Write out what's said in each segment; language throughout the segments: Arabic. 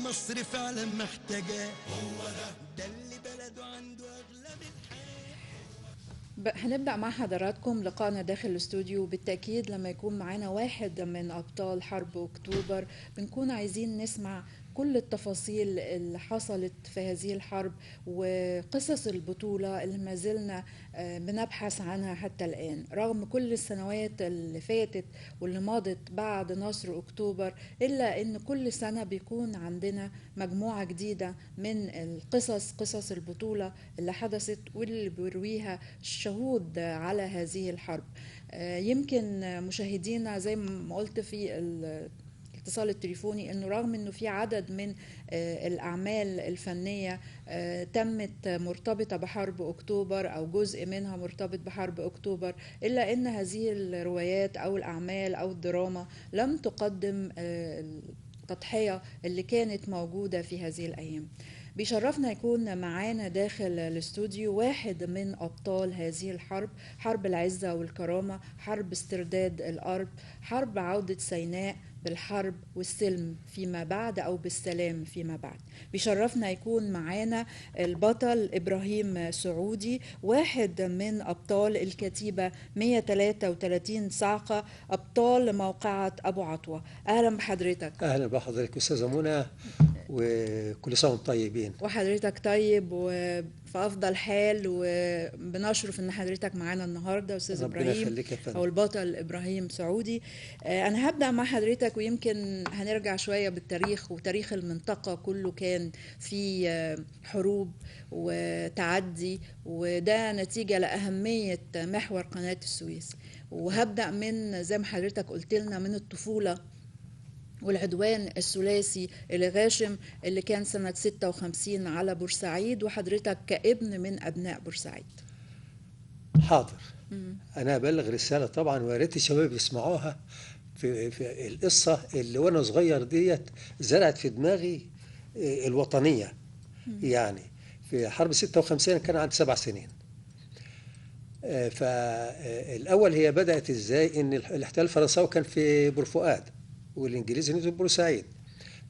مصر فعلا محتاجاه، هو ده اللي بلده عنده اغلب هنبدأ مع حضراتكم لقائنا داخل الاستوديو. بالتأكيد لما يكون معانا واحد من أبطال حرب أكتوبر بنكون عايزين نسمع كل التفاصيل اللي حصلت في هذه الحرب وقصص البطولة اللي ما زلنا بنبحث عنها حتى الآن رغم كل السنوات اللي فاتت واللي مضت بعد نصر أكتوبر، إلا أن كل سنة بيكون عندنا مجموعة جديدة من قصص البطولة اللي حدثت واللي بيرويها الشهود على هذه الحرب. يمكن مشاهدينا زي ما قلت في الاتصال التليفوني انه رغم انه في عدد من الاعمال الفنيه تمت مرتبطه بحرب اكتوبر او جزء منها مرتبط بحرب اكتوبر، الا ان هذه الروايات او الاعمال او الدراما لم تقدم التضحيه اللي كانت موجوده في هذه الايام. بيشرفنا يكون معانا داخل الاستوديو واحد من أبطال هذه الحرب، حرب العزة والكرامة، حرب استرداد الأرض، حرب عودة سيناء بالحرب والسلم فيما بعد أو بالسلام فيما بعد. بيشرفنا يكون معانا البطل إبراهيم سعودي، واحد من أبطال الكتيبة 133 صاعقة، أبطال موقعة أبو عطوة. أهلا بحضرتك. اهلا بحضرتك استاذه منى، وكل سنه وانتم طيبين. وحضرتك طيب وفي افضل حال، وبنشرف ان حضرتك معانا النهارده استاذ ربنا ابراهيم يخليك يا فندم. او البطل ابراهيم سعودي. انا هبدا مع حضرتك ويمكن هنرجع شويه بالتاريخ وتاريخ المنطقه كله. كان في حروب وتعدي، وده نتيجه لاهميه محور قناه السويس. وهبدا من زي ما حضرتك قلت لنا من الطفوله والعدوان الثلاثي الغاشم اللي كان سنة 56 على بورسعيد، وحضرتك كابن من أبناء بورسعيد. حاضر. انا ابلغ رساله طبعا، ويا ريت الشباب يسمعوها. في القصه اللي وانا صغير ديت زرعت في دماغي الوطنيه. يعني في حرب 56 كان عندي 7 سنين. فالاول هي بدات ازاي؟ ان الاحتلال الفرنساوي كان في بورفؤاد والانجليز نزلوا بورسعيد.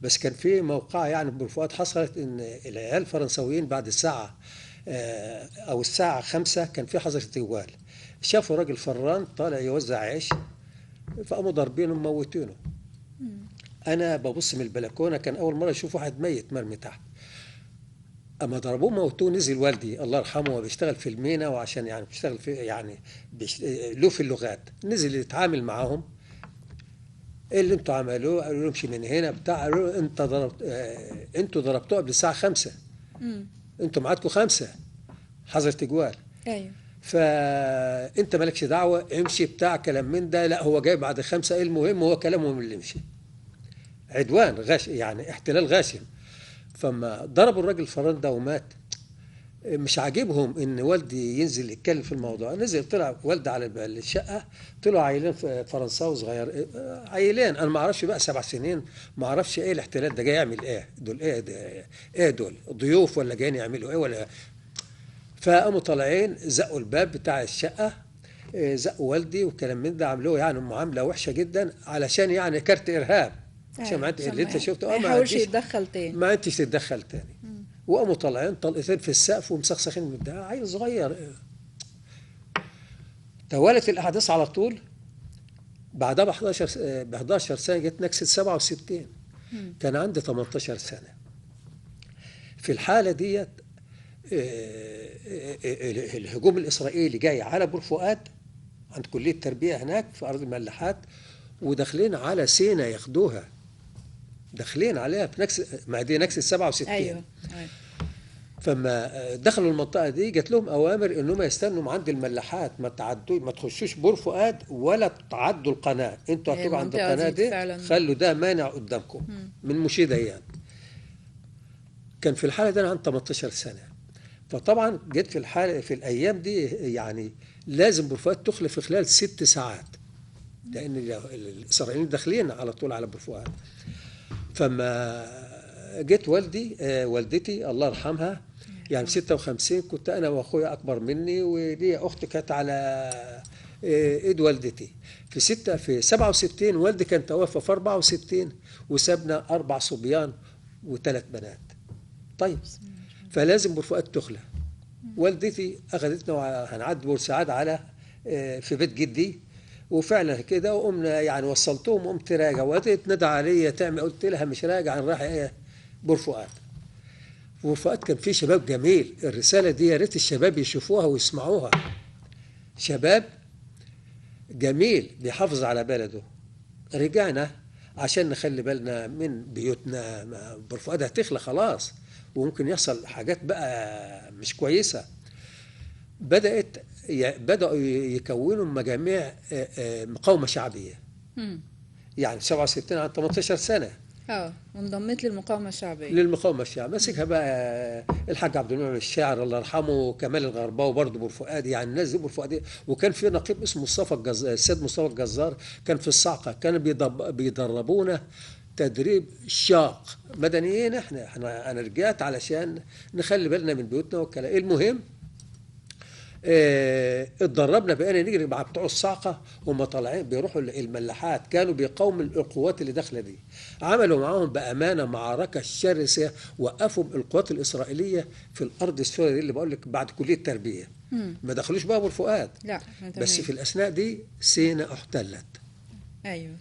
بس كان في موقعة يعني بورفؤاد حصلت ان العيال الفرنساويين بعد الساعة او الساعة 5 كان في حظر تجوال. شافوا راجل فران طالع يوزع عيش، فقاموا ضاربينه وموتينه. انا ببص من البلكونة، كان اول مرة اشوف واحد ميت مرمي تحت. اما ضربوه موتوه، نزل والدي الله يرحمه وبيشتغل في المينا، وعشان يعني بيشتغل في يعني له في اللغات، نزل يتعامل معاهم. ايه اللي انتوا عملوه؟ قالوا له امشي من هنا بتاع. قالوا له انت ضربت انتوا ضربتوه قبل الساعه 5. انتوا معادكم 5 حظر تجوال. ايوه. فانت مالكش دعوه، امشي بتاع كلام من ده. لا هو جاي بعد 5. المهم هو كلامهم اللي يمشي. عدوان غش يعني احتلال غاشم. فما ضربوا الراجل الفران ده ومات. مش عاجبهم ان والدي ينزل يتكلم في الموضوع. نزل طلع والدي على الشقه، طلعوا عيلين فرنساوي صغير، عيلين. انا ما اعرفش بقى 7 سنين، ما اعرفش ايه الاحتلال ده جاي يعمل ايه. دول ايه ده؟ ايه دول ضيوف ولا جايين يعملوا ايه ولا؟ فقاموا طالعين زقوا الباب بتاع الشقه، زقوا والدي وكلام من ده، عملوه يعني معامله وحشه جدا علشان يعني كارت ارهاب. عشان أيوة. اللي انت شفته ما يحاولش يتدخل تاني. ما انتش تتدخل تاني. وقاموا طالعين طلقتين في السقف ومسخسخين من ده. عيل صغير. توالت الاحداث على طول. بعدها ب 11 سنه جت نكسه 67. كان عندي 18 سنه. في الحاله ديت الهجوم الاسرائيلي جاي على بورفؤاد عند كليه التربيه هناك في ارض الملاحات، وداخلين على سينا ياخدوها. داخلين عليها في نكسه، ما دي نكسه 67. ايوه. فما دخلوا المنطقه دي جات لهم اوامر انهم يستنوا عند الملاحات، ما تعدوا، ما تخشوش بورفؤاد ولا تعدوا القناه. انتوا هتقعدوا عند القناه دي، خلوا ده مانع قدامكم. من مشيده يعني. كان في الحاله دي انا عندي 18 سنه. فطبعا جيت في الحاله في الايام دي يعني لازم بورفؤاد تخلف في خلال 6 ساعات، لان الاسرائيليين داخلين على طول على بورفؤاد. فما جيت والدتي الله يرحمها، يعني في 56 كنت انا واخويا اكبر مني، ولي اخت كانت على ايد والدتي. في 67 والدي كان توفى في 64 وسابنا 4 صبيان وثلاث بنات. طيب فلازم بورفؤاد تخلى. والدتي اخذتنا وهنعدي بورسعاد على في بيت جدي، وفعلا كده وقمنا يعني وصلتهم وقمت راجع، وقالت ندى عليا تعمل، قلت لها مش راجع، انا رايح ايه بورفؤاد. بورفؤاد كان فيه شباب جميل، الرساله دي يا ريت الشباب يشوفوها ويسمعوها. شباب جميل بيحافظ على بلده. رجعنا عشان نخلي بالنا من بيوتنا، بورفؤاد هتخلى خلاص وممكن يحصل حاجات بقى مش كويسه. بدأوا يكونوا مجاميع مقاومة شعبية. مم. يعني 67 عن 18 سنة وانضميت للمقاومة الشعبية. للمقاومة الشعبية مسكها بقى الحاج عبد المنعم الشاعر الله يرحمه، كمال الغرباوي برضه بورفؤاد، يعني الناس دي بورفؤاد. وكان في نقيب اسمه مصطفى الجزار، السيد مصطفى الجزار، كان في الصاعقة، كانوا بيدربونا تدريب شاق مدنيين. انا رجعت علشان نخلي بالنا من بيوتنا والكلام. المهم اتدربنا بقينا نجري مع بتوع الصاعقه، هم طالعين بيروحوا الملاحات، كانوا بيقاوموا القوات اللي داخله دي. عملوا معاهم بامانه معركه شرسه، وقفوا القوات الاسرائيليه في الارض السوريه دي اللي بقول لك بعد كليه التربيه. ما دخلوش بقى بورفؤاد، لا بس في الاثناء دي سينا احتلت. ايوه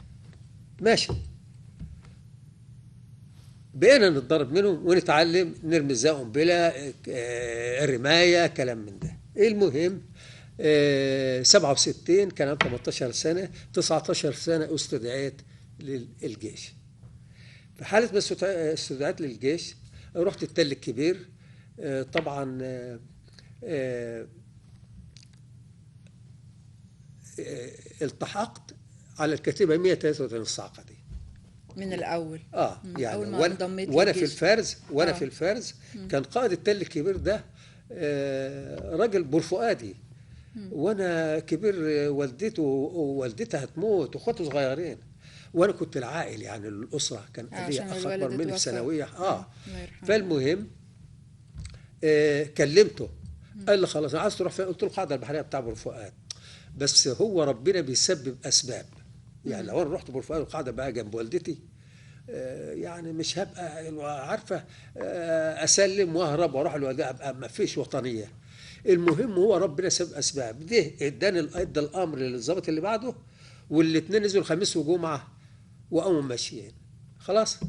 ماشي. بقينا نتدرب منهم ونتعلم نرمي ازاي قنبله، الرمايه، كلام من ده. المهم 67 كان عندي 18 سنة، 19 سنة استدعيت للجيش. في حالة بس استدعيت للجيش رحت التل الكبير. طبعا التحقت على الكتيبة 133 الصاعقة دي من الأول. يعني أول ما وانا في الفارز، في الفارز كان قائد التل الكبير ده راجل بورفؤادي، وانا كبير، والدته ووالدتها هتموت واخواته صغيرين، وانا كنت العائل يعني الاسره، كان لي اخ اكبر مني في ثانويه. فالمهم كلمته، قال لي خلاص عايز تروح فين؟ قلت له القاعده البحريه بتاع بورفؤاد، بس هو ربنا بيسبب اسباب. يعني لو انا رحت بورفؤاد القاعده بقى جنب والدتي، يعني مش هبقى عارفه اسلم واهرب واروح لوالدتي، ابقى ما فيش وطنيه. المهم هو ربنا سبب اسباب، ده اداني الامر للظابط اللي بعده، والاثنين نزلوا الخميس وجمعه وقاموا ماشيين. خلاص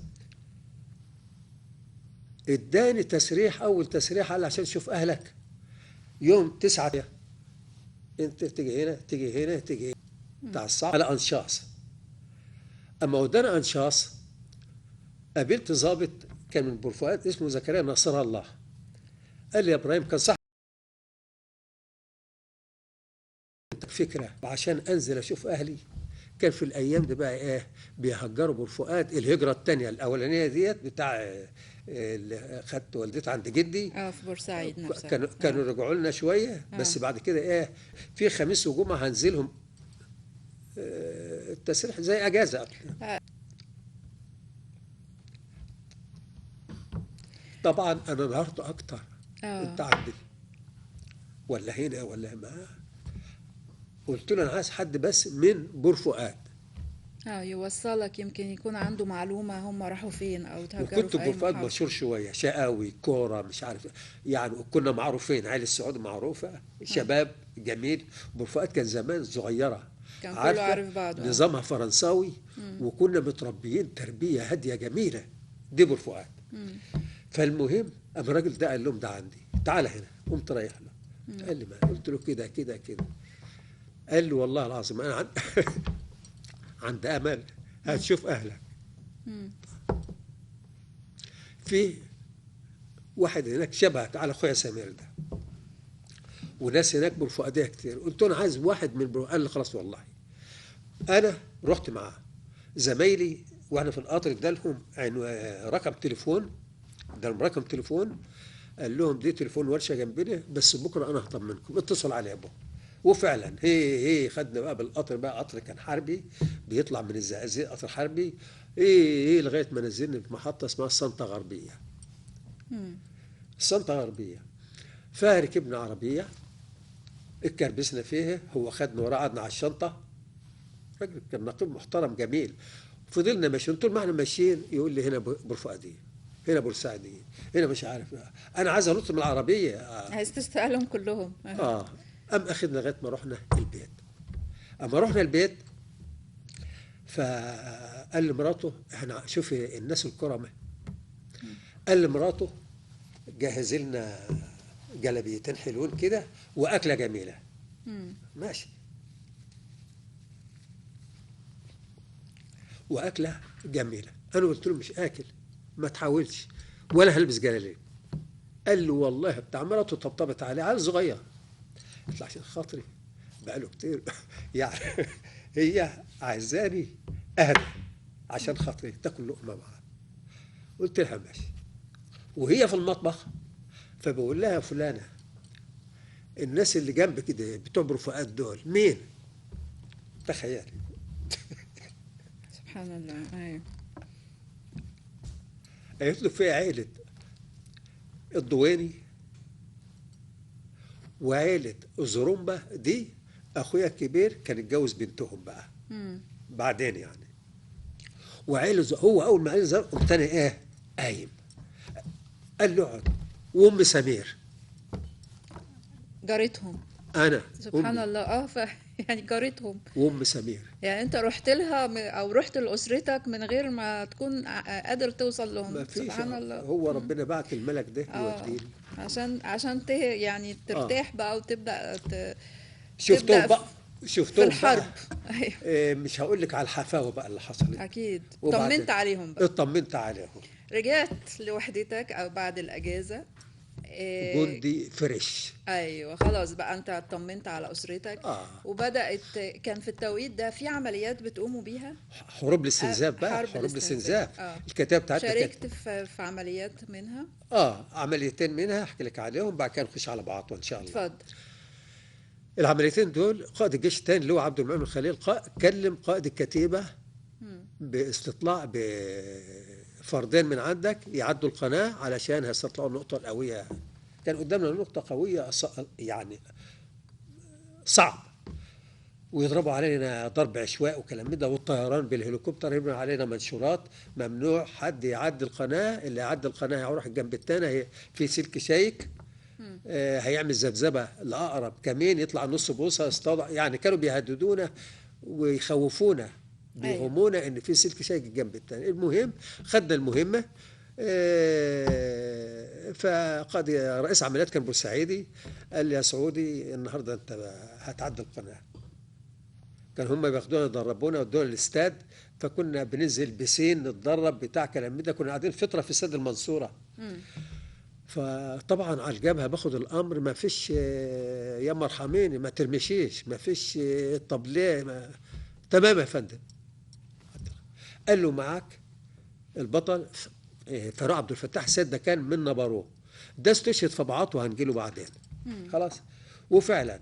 اداني تسريح، اول تسريح قال عشان تشوف اهلك يوم 9 انت تيجي هنا تيجي هنا تيجي هنا بتاع الصعب على انشاص. اما ودانا انشاص قابلت ضابط كان من بورفؤاد اسمه زكريا نصر الله، قال لي يا ابراهيم كان صح فكره عشان انزل اشوف اهلي. كان في الايام دي بقى ايه بيهجروا بورفؤاد الهجره الثانيه، الاولانيه ديت بتاع اللي خدت والدتي عند جدي في بورسعيد نفسها، كانوا رجعوا لنا شويه بس بعد كده ايه في خميس وجمعه هنزلهم التسريح زي اجازه. طبعا انا نهرت اكتر. انت عندي ولا هنا ولا ما، قلت له انا عايز حد بس من بورفؤاد يوصلك، يمكن يكون عنده معلومه هم راحوا فين او تهجروا في وكنت بورفؤاد مشهور شويه، شقاوي كوره مش عارف يعني، كنا معروفين، عائله السعود معروفه، شباب جميل. بورفؤاد كان زمان صغيره، كان كله عارف بعضه، نظامها فرنساوي، وكنا متربيين تربيه هاديه جميله. دي بورفؤاد. فالمهم اما الراجل ده قال لهم ده عندي، تعال هنا. قمت رايح له، قال لي ما، قلت له كده كده كده. قال لي والله العظيم انا عند امل هتشوف اهلك. في واحد هناك شبهك على اخويا سمير ده، وناس هناك بورفؤاديه كتير. قلت له انا عايز واحد من قال لي خلاص والله. انا رحت معاه، زمايلي واحنا في القطر ادالهم رقم تليفون، ادالهم رقم تليفون، قال لهم دي تليفون ورشه جنبنا، بس بكره انا هطمنكم، اتصل عليه يا ابو. وفعلا هي خدنا بقى بالقطر، بقى قطر كان حربي بيطلع من الزقازيق، قطر حربي لغايه ما نزلنا في محطه اسمها السانتا غربيه. السانتا غربيه فركبنا عربيه اتكربسنا فيها، هو خدنا وراه قعدنا على الشنطه. راجل كان نقيب محترم جميل. فضلنا ماشيين طول ما احنا ماشيين يقول لي هنا بورفؤاديه، هنا بورسعيديين، هنا مش عارف، انا عايز انط من العربيه. عايز تسألهم كلهم. قام اخدنا لغايه ما رحنا البيت. اما رحنا البيت فقال لمراته احنا شوفي الناس الكرمه، قال لمراته جهز لنا جلبيتين حلوين كده واكله جميله. ماشي، واكله جميله. انا قلت له مش اكل، ما تحاولش، ولا هلبس جلالين. قال له والله بتاع مراته طبطبت عليه، عيل صغير، قلت له عشان خاطري بقاله كتير يعني هي عايزاني اهدى عشان خاطري تاكل لقمه معاها. قلت لها ماشي. وهي في المطبخ فبقول لها يا فلانه الناس اللي جنب كده بتوع برفقات دول مين؟ تخيلي. سبحان الله. ايوه. قالت له في عيلة الضويني وعيلة الزرومبة دي أخويا الكبير كان اتجوز بنتهم بقى بعدين يعني. وعيلة هو أول ما قال قمت أنا إيه قايم. قال له اقعد. وأم سمير جارتهم. أنا سبحان الله. يعني جارتهم. وأم سمير. يعني انت رحت لها او رحت لاسرتك من غير ما تكون قادر توصل لهم. ما فيش، سبحان الله. هو ربنا بعت الملك ده يوديني. عشان يعني ترتاح بقى وتبدا شفتهم تبدأ بقى، شفتهم في الحرب. بقى. مش هقول لك على الحفاوه بقى اللي حصلت. اكيد وبعدين طمنت عليهم بقى. اطمنت عليهم. رجعت لوحدتك او بعد الاجازه. جندي فريش. ايوه خلاص بقى انت اطمنت على اسرتك. وبدات كان في التوقيت ده في عمليات بتقوموا بيها. حروب الاستنزاف بقى، حروب الاستنزاف. الكتاب بتاعتنا شاركت في عمليات منها. عمليتين منها احكي لك عليهم بعد كده نخش على بعض ان شاء الله. اتفضل. العمليتين دول قائد الجيش الثاني اللي هو عبد المؤمن خليل كلم قائد الكتيبه باستطلاع بفردين من عندك يعدوا القناه علشان هيستطلعوا النقطه القويه. كان قدامنا نقطه قويه يعني صعب، ويضربوا علينا ضرب عشواء وكلام من ده، والطيران بالهليكوبتر يرموا علينا منشورات ممنوع حد يعدي القناه، اللي يعدي القناه هيروح الجنب الثاني في سلك شايك هيعمل ذبذبه لاقرب كمين يطلع نص بوصه يصطاد. يعني كانوا بيهددونا ويخوفونا بيهمونا ان في سلك شايك الجنب الثاني. المهم خدنا المهمه. فقاد رئيس عمليات كان بورسعيدي قال لي يا سعودي النهارده انت هتعدي القناه. كان هم بياخدونا يدربونا ودونا الاستاد، فكنا بننزل بسين نتدرب بتاع كلام ده. كنا قاعدين فتره في استاد المنصوره. فطبعا على الجبهه باخد الامر ما فيش يا مرحميني ما ترمشيش، ما فيش طب ليه تمام يا فندم. قال له معاك البطل فاروق عبد الفتاح السيد، ده كان من نبروه، ده استشهد في بعضه وهنجيله بعدين. خلاص. وفعلا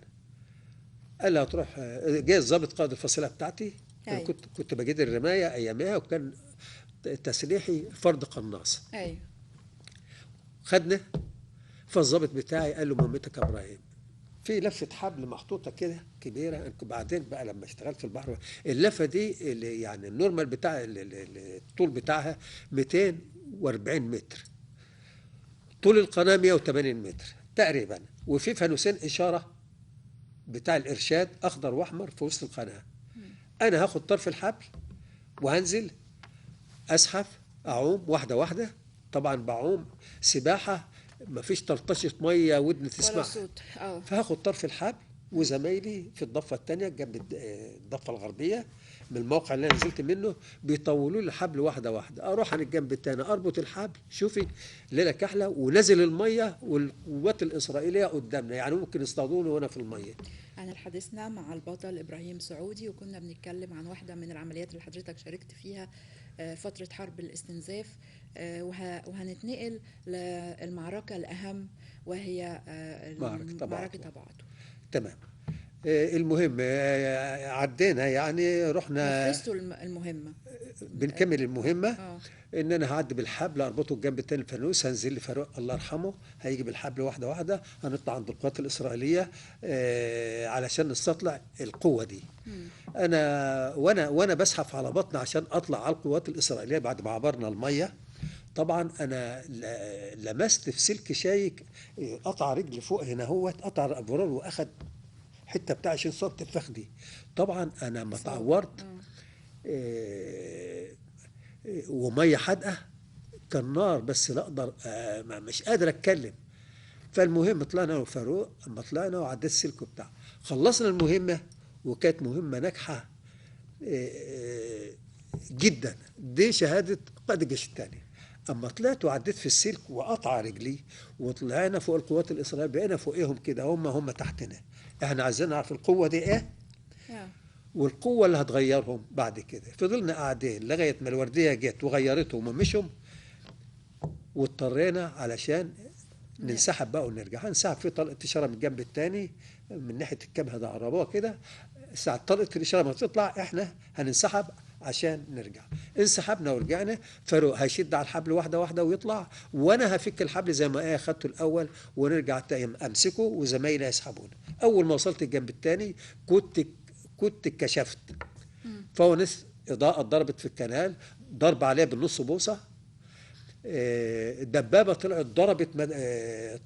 قال له هتروح. جه الضابط قائد الفصيله بتاعتي. أنا كنت بجيد الرمايه ايامها، وكان تسليحي فرد قناص. ايوه. خدنا. فالضابط بتاعي قال له مهمتك يا ابراهيم في لفه حبل محطوطه كده كبيره. بعدين بقى لما اشتغلت في البحر اللفه دي اللي يعني النورمال بتاع الطول بتاعها 240 متر، طول القناه 180 متر تقريبا، وفي فانوسين اشاره بتاع الارشاد اخضر واحمر في وسط القناه. انا هاخد طرف الحبل وهنزل اسحف اعوم واحده واحده. طبعا بعوم سباحه ما فيش طرطشه ميه ودن تسمع ولا صوت. فهاخد طرف الحبل وزمايلي في الضفه الثانيه جنب الضفه الغربيه من الموقع اللي انا نزلت منه بيطولوا لي الحبل واحده واحده. اروح عن الجنب الثاني اربط الحبل. شوفي ليله كحله ونزل الميه والقوات الاسرائيليه قدامنا، يعني ممكن يصطادوني وانا في الميه. أنا حديثنا مع البطل إبراهيم سعودي، وكنا بنتكلم عن واحدة من العمليات اللي حضرتك شاركت فيها فترة حرب الاستنزاف، وهنتنقل للمعركة الأهم وهي معركة أبعاده. تمام. المهم عدينا يعني رحنا نفذتوا المهمة. بنكمل المهمة. ان انا هعدي بالحبل اربطه الجنب التاني الفانوس، هنزل لي فاروق الله يرحمه هيجي بالحبل واحده واحده، هنطلع عند القوات الاسرائيليه علشان نستطلع القوه دي. وانا بزحف على بطني عشان اطلع على القوات الاسرائيليه بعد ما عبرنا الميه. طبعا انا لمست في سلك شايك، قطع رجلي فوق هنا، هو قطع الافرول واخد حته بتاع 20 سم في فخدي. طبعا انا ما اتعورت، وميه حادقه، كان نار، بس لا اقدر مش قادر اتكلم. فالمهم طلعنا انا وفاروق، اما طلعنا وعديت السلك بتاعه، خلصنا المهمه، وكانت مهمه ناجحه جدا. دي شهاده قائد الجيش الثاني. اما طلعت وعديت في السلك وقطع رجلي، وطلعنا فوق القوات الاسرائيليه، بقينا فوقيهم كده، هم تحتنا. احنا عايزين نعرف القوه دي ايه والقوه اللي هتغيرهم بعد كده. فضلنا قاعدين لغايه ما الورديه جت وغيرتهم ومشوا، واضطرينا علشان ننسحب بقى ونرجع. هنسحب في طلقه اشاره من الجنب الثاني من ناحيه الكبهه ده عربوها كده، ساعه طلقه الاشاره ما تطلع احنا هننسحب عشان نرجع. انسحبنا ورجعنا. فاروق هيشد على الحبل واحده واحده ويطلع، وانا هفك الحبل زي ما اخدته الاول ونرجع تاني امسكه، وزمايلي هيسحبونا. اول ما وصلت الجنب الثاني كنت اتكشفت. فونس اضاءه ضربت في الكنال، ضرب عليها بالنص بوصه. دبابه طلعت ضربت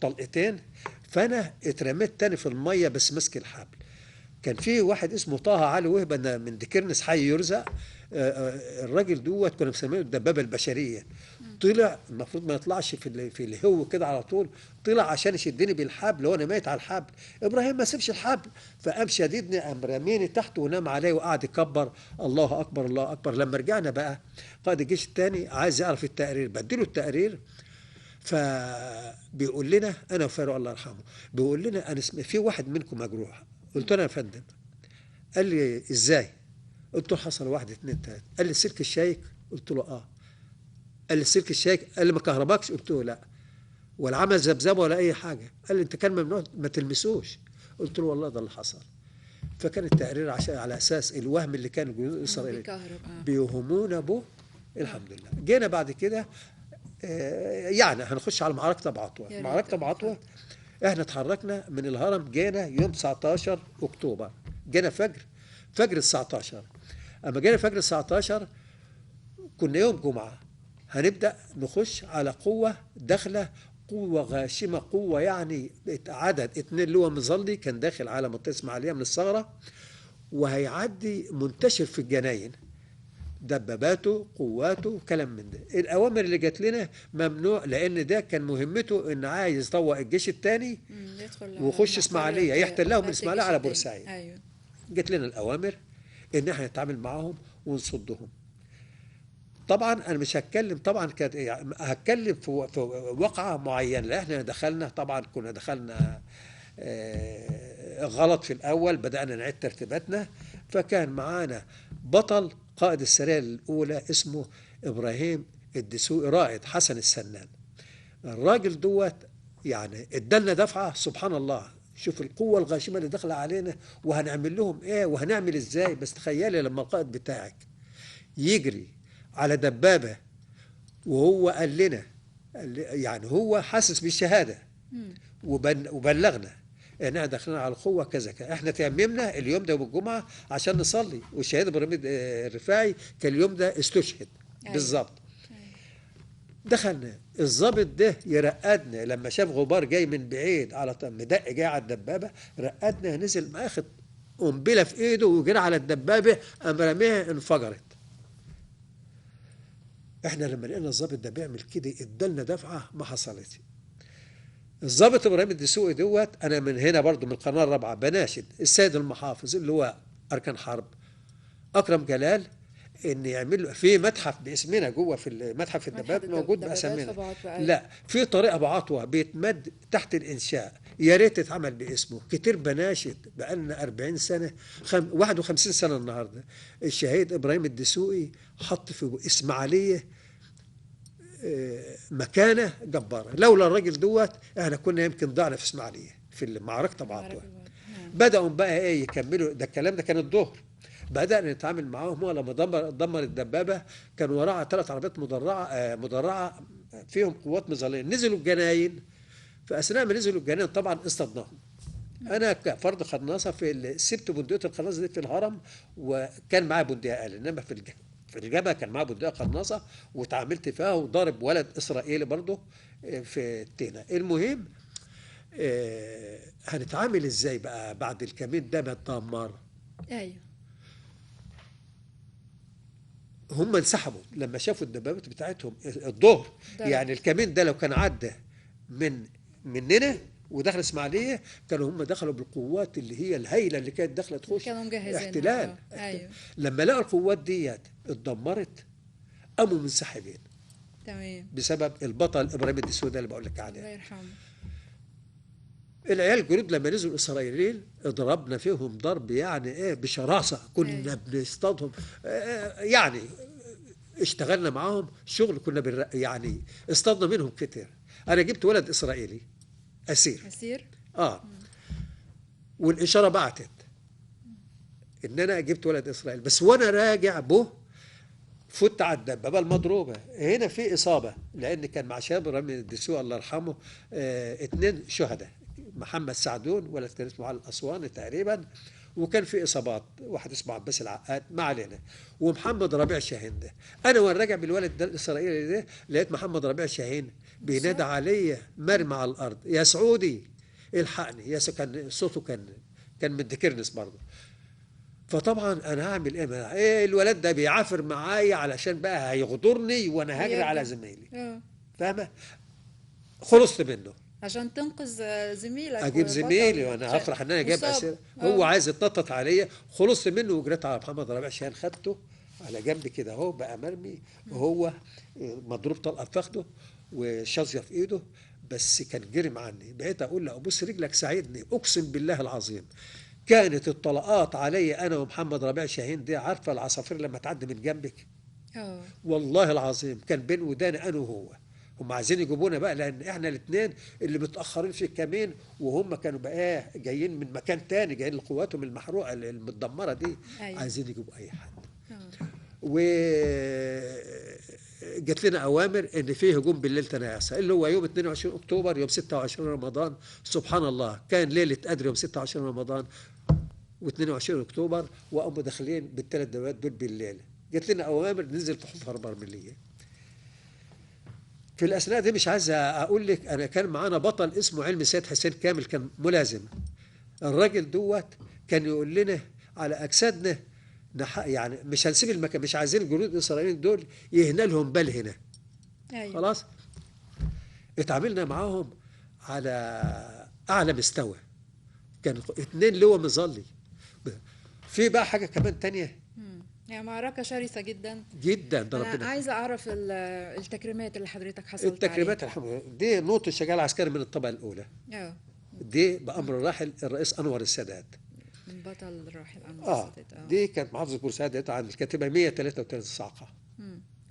طلقتين، فانا اترميت تاني في الميه بس ماسك الحبل. كان في واحد اسمه طه علي وهبه من دكرنس حي يرزق، الراجل دوت كنا مسمينه الدبابه البشريه. طلع المفروض ما يطلعش في الهو كده على طول، طلع عشان يشدني بالحبل وانا ميت على الحبل. ابراهيم ما سيبش الحبل، فقام شديدني، قام رميني تحت ونام عليه وقعد يكبر الله اكبر الله اكبر. لما رجعنا بقى قائد الجيش الثاني عايز يعرف التقرير، بديله التقرير، فبيقول لنا انا وفاروق الله يرحمه، بيقول لنا انا في واحد منكم مجروح. قلت له يا فندم. قال لي ازاي؟ قلت له حصل 1 2 3. قال لي السلك الشايك؟ قلت له اه. قال لي السلك الشايك؟ قال لي ما كهرباكش؟ قلت له لا. ولا عمل ذبذبه ولا اي حاجه. قال لي انت كان ممنوع ما تلمسوش. قلت له والله ده اللي حصل. فكان التقرير عشان على اساس الوهم اللي كان الجنود الاسرائيليين بيوهمونا به. الحمد لله. جينا بعد كده يعني هنخش على معركه ابو عطوه. معركه ابو عطوه احنا اتحركنا من الهرم، جينا يوم 19 اكتوبر، جينا فجر 19. اما جينا فجر 19 كنا يوم جمعه، هنبدا نخش على قوه داخله، قوه غاشمه، قوه يعني عدد 2 اللي هو مظلي كان داخل على منطقه اسماعيليه من الثغره، وهيعدي منتشر في الجناين، دباباته قواته كلام من ده. الاوامر اللي جات لنا ممنوع، لان ده كان مهمته ان عايز يطوق الجيش الثاني ويخش اسماعيليه، يحتلهم من اسماعيليه على بورسعيد. ايوه. جات لنا الاوامر ان احنا نتعامل معاهم ونصدهم. طبعا انا مش هتكلم، طبعا يعني هتكلم في وقعه معينه، لان احنا دخلنا، طبعا كنا دخلنا غلط في الاول، بدانا نعيد ترتيباتنا. فكان معانا بطل قائد السريه الاولى اسمه ابراهيم الدسوقي، رائد حسن السنان. الراجل دوت يعني ادالنا دفعه سبحان الله. شوف القوه الغاشمه اللي داخله علينا، وهنعمل لهم ايه وهنعمل ازاي. بس تخيلي لما القائد بتاعك يجري على دبابه، وهو قال لنا يعني هو حاسس بالشهاده وبلغنا اننا داخلين على القوه كذا كذا. احنا تيممنا اليوم ده بالجمعه عشان نصلي، والشهيد ابراهيم الرفاعي كان اليوم ده استشهد بالظبط. دخلنا، الضابط ده يرقدنا لما شاف غبار جاي من بعيد على مدق جاي على الدبابه، رقدنا، نزل ماخد قنبله في ايده وجرى على الدبابه، قام رميها انفجرت. احنا لما لقينا الضابط ده بيعمل كده ادالنا دفعه ما حصلتش. الضابط ابراهيم الدسوقي دوت، انا من هنا برضو من القناه الرابعه بناشد السيد المحافظ اللي هو اركان حرب اكرم جلال ان يعمل له في متحف باسمنا جوه في المتحف الدبابات موجود باسامينا. لا، في طريق ابو عطوه بيتمد تحت الانشاء، يا ريت تتعمل باسمه. كتير بناشد بقالنا 40 سنه 51 سنه النهارده. الشهيد ابراهيم الدسوقي حط في اسماعيليه مكانه جباره، لولا الراجل دوت احنا كنا يمكن ضعنا في اسماعيليه في معركه ابو عطوه. بداوا بقى ايه يكملوا ده، الكلام ده كان الظهر. بدأنا نتعامل معاهم. هو لما دمر الدبابة كان وراها 3 عربيات مدرعة فيهم قوات مظلية، نزلوا الجناين. فأثناء ما نزلوا الجناين طبعا اصطدناهم. أنا كفرد قناصة سبت بندقية القناصة دي في الهرم، وكان معايا بندقية آلة، إنما في الجبهه كان معاه بندقيه قناصه واتعاملت فيها وضارب ولد اسرائيلي برضه في التينه. المهم هنتعامل ازاي بقى بعد الكمين ده ما اتدمر؟ ايوه. هم انسحبوا لما شافوا الدبابات بتاعتهم الظهر. ده يعني الكمين ده لو كان عدى مننا ودخل اسماعيليه، كانوا هم دخلوا بالقوات اللي هي الهائله اللي كانت داخله تخش كانوا مجهزينها. احتلال. ايوه. لما لقوا القوات ديت اتدمرت، قاموا منسحبين تمام. بسبب البطل ابراهيم الدسوقي اللي بقول لك الله عليه. يرحمه. العيال الجنود لما نزلوا الاسرائيليين ضربنا فيهم ضرب يعني ايه بشراسه، كنا أيوة. بنصطادهم يعني اشتغلنا معاهم شغل، كنا يعني اصطادنا منهم كتير. انا جبت ولد اسرائيلي اسير والاشاره بعتت ان انا جبت ولد اسرائيلي، بس وانا راجع به فت على الدبابه المضروبه هنا في اصابه، لان كان مع شاب رامي الدسوقي الله يرحمه 2 شهداء، محمد سعدون ولد كان اسمه علي الاسواني تقريبا، وكان في اصابات واحد اسمه عباس العقاد ما علينا، ومحمد ربيع شاهين ده. انا وانا راجع بالولد ده الاسرائيلي ده لقيت محمد ربيع شاهين بينادى عليا مرمى على الارض، يا سعودي الحقني يا كان صوته كان من ديكرنس برضه. فطبعا انا هعمل ايه الولد ده بيعافر معايا علشان بقى هيغدرني وانا هجري على زميلي. فاهمه؟ خلصت منه عشان تنقذ زميلك، اجيب زميلي وانا هفرح ان انا جايب اسير. هو عايز يتنطط عليا، خلصت منه وجريت على محمد ربيع شاهين، خدته على جنب كده اهو بقى مرمي، وهو مضروب طلقه في فخده وشظيه في ايده، بس كان جرم عني. بقيت اقول له ابوس رجلك ساعدني، اقسم بالله العظيم كانت الطلقات علي انا ومحمد ربيع شاهين دي، عارفه العصافير لما تعدي من جنبك؟ والله العظيم كان بين وداني انا وهو. هم عايزين يجيبونا بقى لان احنا الاثنين اللي متاخرين في الكمين، وهم كانوا بقى جايين من مكان تاني، جايين لقواتهم المحروقه المتدمره دي. أيوة. عايزين يجيبوا اي حد. و جات لنا اوامر ان في هجوم بالليل تناياسه، اللي هو يوم 22 اكتوبر، يوم 26 رمضان. سبحان الله كان ليله قدر يوم 26 رمضان و22 اكتوبر، وقاموا داخلين بالثلاث دبابات دول بالليل. جات لنا اوامر ننزل في حفر برميليه. في الاثناء دي مش عايز اقول لك، انا كان معانا بطل اسمه علمي سيد حسين كامل، كان ملازم. الراجل دوت كان يقول لنا على اجسادنا يعني مش هنسيب المكان، مش عايزين الجنود الاسرائيليين دول يهنا لهم بال هنا. أيوة. خلاص اتعاملنا معاهم على اعلى مستوى، كان 2 لواء مظلي. في بقى حاجه كمان تانية، يعني معركة شرسة جدا جدا. ده ربنا. أنا عايزة أعرف التكريمات اللي حضرتك حصلت التكريمات الحمد لله دي نوط الشجاع العسكري من الطبقة الأولى. دي بأمر الراحل الرئيس أنور السادات، بطل الراحل أنور السادات. دي كانت محافظة بورسعيد عن الكاتبة 133 صاعقة.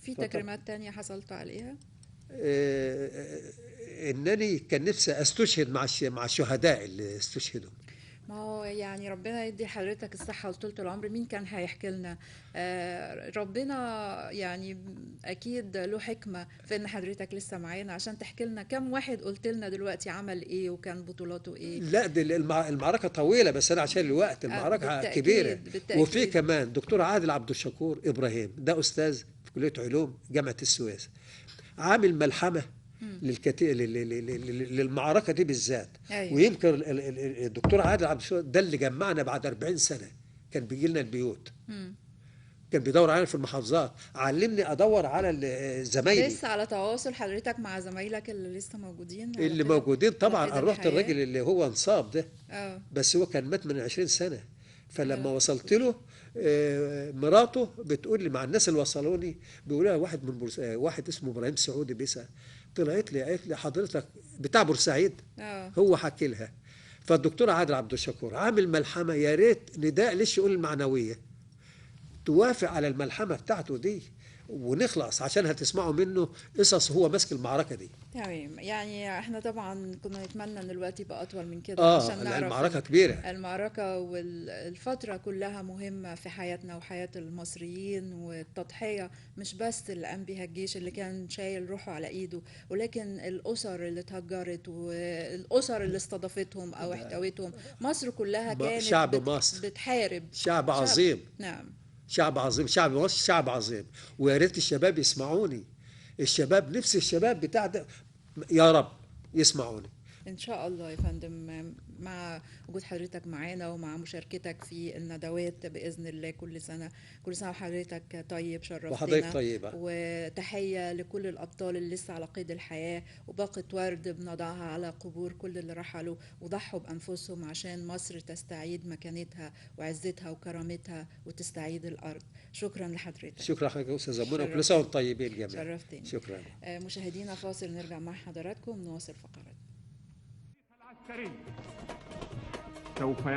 في تكريمات تانية حصلت عليها؟ إنني كان نفسي أستشهد مع الشهداء اللي استشهدوا. ما هو يعني ربنا يدي حضرتك الصحة وطولة العمر. مين كان هيحكي لنا؟ ربنا يعني أكيد له حكمة في إن حضرتك لسه معانا عشان تحكي لنا كم واحد قلت لنا دلوقتي عمل إيه وكان بطولاته إيه. لا دي المعركة طويلة، بس أنا عشان الوقت المعركة بالتأكيد كبيرة. بالتأكيد. وفي كمان دكتور عادل عبد الشكور إبراهيم، ده أستاذ في كلية علوم جامعة السويس، عامل ملحمة للمعركه دي بالذات. أيوة. ويمكن الدكتور عادل عبد الشكور ده اللي جمعنا بعد 40 سنه، كان بيجي لنا البيوت. كان بيدور علينا في المحافظات، علمني ادور على زمايلي. لسه على تواصل حضرتك مع زمايلك اللي لسه موجودين؟ اللي موجودين طبعا. انا رحت الراجل اللي هو انصاب ده، بس هو كان مات من 20 سنه. فلما وصلت له مراته بتقول لي مع الناس اللي وصلوني، بيقولوا لها واحد من واحد اسمه ابراهيم سعودي بيسا، طلعت لي قالت لي حضرتك بتاع بورسعيد. هو حكي لها. فالدكتور عادل عبد الشكور عامل ملحمه، يا ريت نداء للشؤون المعنويه توافق على الملحمه بتاعته دي ونخلص، عشان هتسمعوا منه قصص هو ماسك المعركه دي. تمام. يعني احنا طبعا كنا نتمنى ان الوقت يبقى اطول من كده عشان نعرف المعركه كبيره. المعركه والفتره كلها مهمه في حياتنا وحياه المصريين، والتضحيه مش بس اللي قام بيها الجيش اللي كان شايل روحه على ايده، ولكن الاسر اللي اتهجرت والاسر اللي استضافتهم او احتوتهم. مصر كلها كانت شعب مصر بتحارب، شعب عظيم. نعم. شعب عظيم، شعب مصر شعب عظيم. ويا ريت الشباب يسمعوني، الشباب نفس الشباب بتاع ده، يا رب يسمعوني. إن شاء الله يا فندم، مع وجود حضرتك معانا ومع مشاركتك في الندوات بإذن الله كل سنة. كل سنة وحضرتك طيب، وحضرتك شرفتنا. طيبة. وتحية لكل الأبطال اللي لسه على قيد الحياة، وباقة ورد بنضعها على قبور كل اللي رحلوا وضحوا بأنفسهم عشان مصر تستعيد مكانتها وعزتها وكرامتها وتستعيد الأرض. شكرا لحضرتك. شكرا لك يا أستاذ منى، وكل شرفتني. سنة وانتم طيبين جميعا. شرفتني. شكرا. مشاهدينا فاصل، نرجع مع حضراتكم نواصل فقرات. العسكري سوف